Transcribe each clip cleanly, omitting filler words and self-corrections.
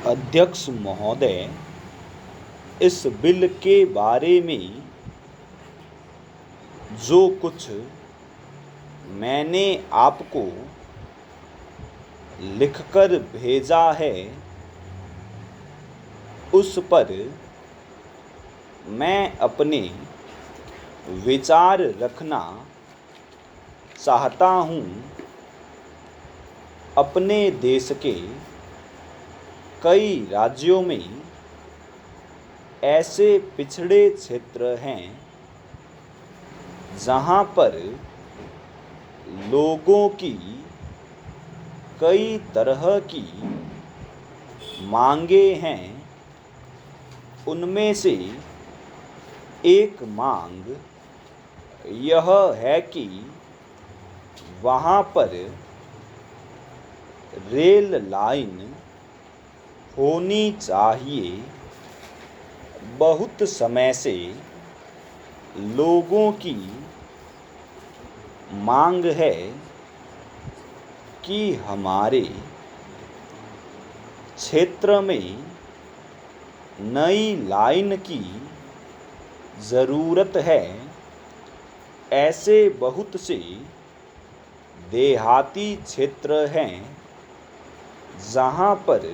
अध्यक्ष महोदय, इस बिल के बारे में जो कुछ मैंने आपको लिखकर भेजा है उस पर मैं अपने विचार रखना चाहता हूँ। अपने देश के कई राज्यों में ऐसे पिछड़े क्षेत्र हैं जहाँ पर लोगों की कई तरह की मांगें हैं। उनमें से एक मांग यह है कि वहाँ पर रेल लाइन होनी चाहिए। बहुत समय से लोगों की मांग है कि हमारे क्षेत्र में नई लाइन की ज़रूरत है। ऐसे बहुत से देहाती क्षेत्र हैं जहाँ पर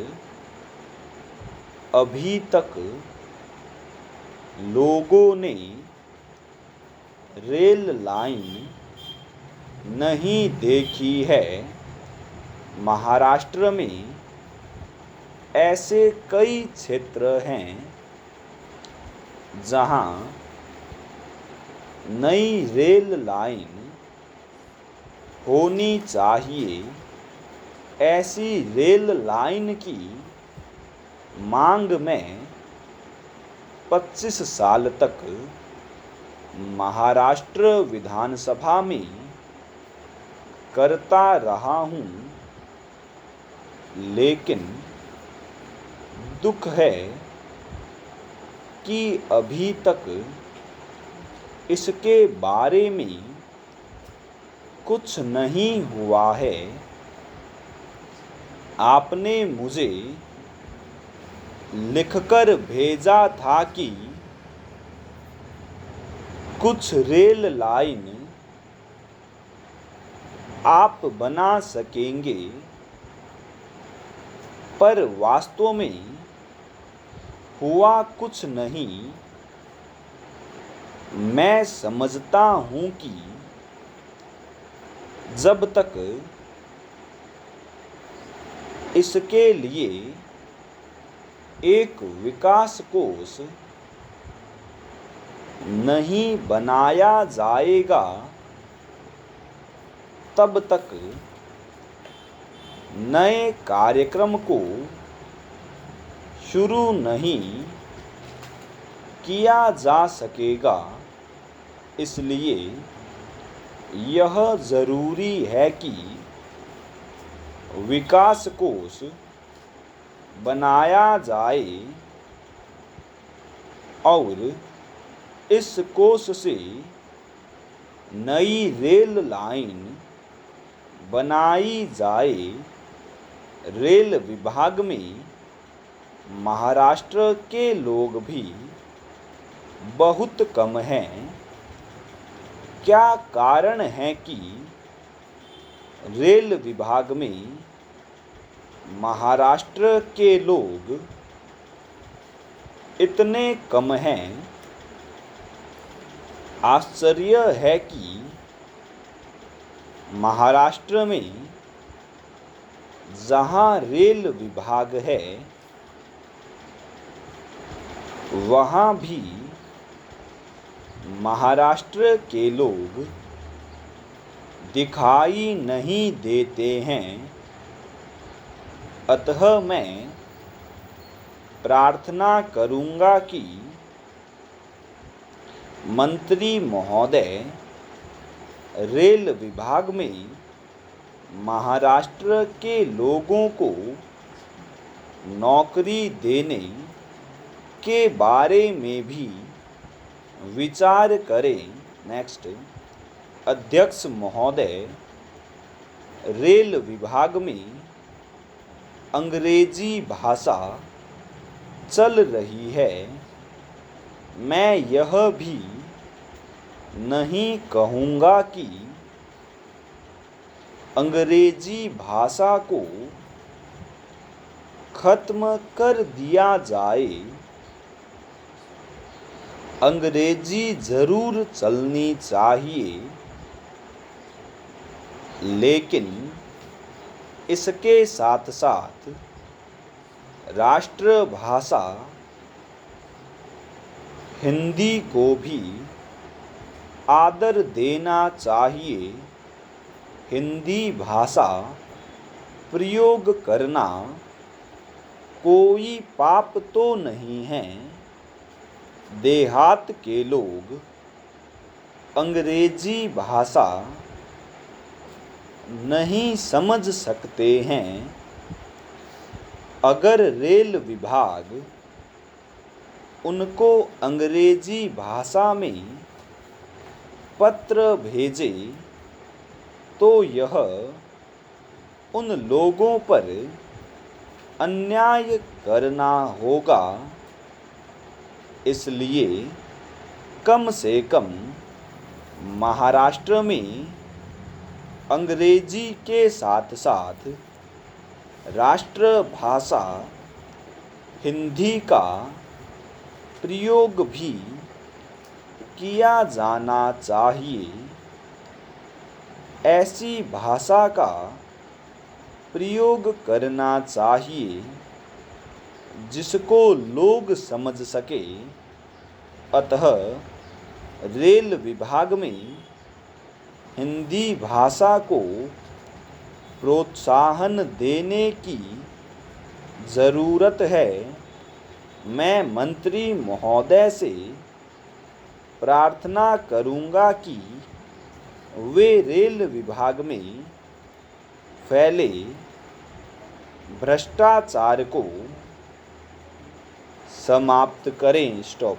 अभी तक लोगों ने रेल लाइन नहीं देखी है। महाराष्ट्र में ऐसे कई क्षेत्र हैं जहाँ नई रेल लाइन होनी चाहिए। ऐसी रेल लाइन की मांग में 25 साल तक महाराष्ट्र विधानसभा में करता रहा हूँ, लेकिन दुख है कि अभी तक इसके बारे में कुछ नहीं हुआ है। आपने मुझे लिखकर भेजा था कि कुछ रेल लाइन आप बना सकेंगे, पर वास्तव में हुआ कुछ नहीं। मैं समझता हूँ कि जब तक इसके लिए एक विकास कोष नहीं बनाया जाएगा, तब तक नए कार्यक्रम को शुरू नहीं किया जा सकेगा। इसलिए यह ज़रूरी है कि विकास कोष बनाया जाए और इस कोष से नई रेल लाइन बनाई जाए। रेल विभाग में महाराष्ट्र के लोग भी बहुत कम हैं। क्या कारण है कि रेल विभाग में महाराष्ट्र के लोग इतने कम हैं? आश्चर्य है कि महाराष्ट्र में जहाँ रेल विभाग है वहाँ भी महाराष्ट्र के लोग दिखाई नहीं देते हैं। अतः मैं प्रार्थना करूँगा कि मंत्री महोदय रेल विभाग में महाराष्ट्र के लोगों को नौकरी देने के बारे में भी विचार करें। नेक्स्ट, अध्यक्ष महोदय, रेल विभाग में अंग्रेजी भाषा चल रही है, मैं यह भी नहीं कहूँगा कि अंग्रेजी भाषा को खत्म कर दिया जाए। अंग्रेजी जरूर चलनी चाहिए, लेकिन इसके साथ साथ राष्ट्रभाषा हिंदी को भी आदर देना चाहिए। हिंदी भाषा प्रयोग करना कोई पाप तो नहीं है। देहात के लोग अंग्रेजी भाषा नहीं समझ सकते हैं। अगर रेल विभाग उनको अंग्रेजी भाषा में पत्र भेजे तो यह उन लोगों पर अन्याय करना होगा। इसलिए कम से कम महाराष्ट्र में अंग्रेजी के साथ साथ राष्ट्रभाषा हिंदी का प्रयोग भी किया जाना चाहिए। ऐसी भाषा का प्रयोग करना चाहिए जिसको लोग समझ सके। अतः रेल विभाग में हिंदी भाषा को प्रोत्साहन देने की ज़रूरत है। मैं मंत्री महोदय से प्रार्थना करूँगा कि वे रेल विभाग में फैले भ्रष्टाचार को समाप्त करें। स्टॉप।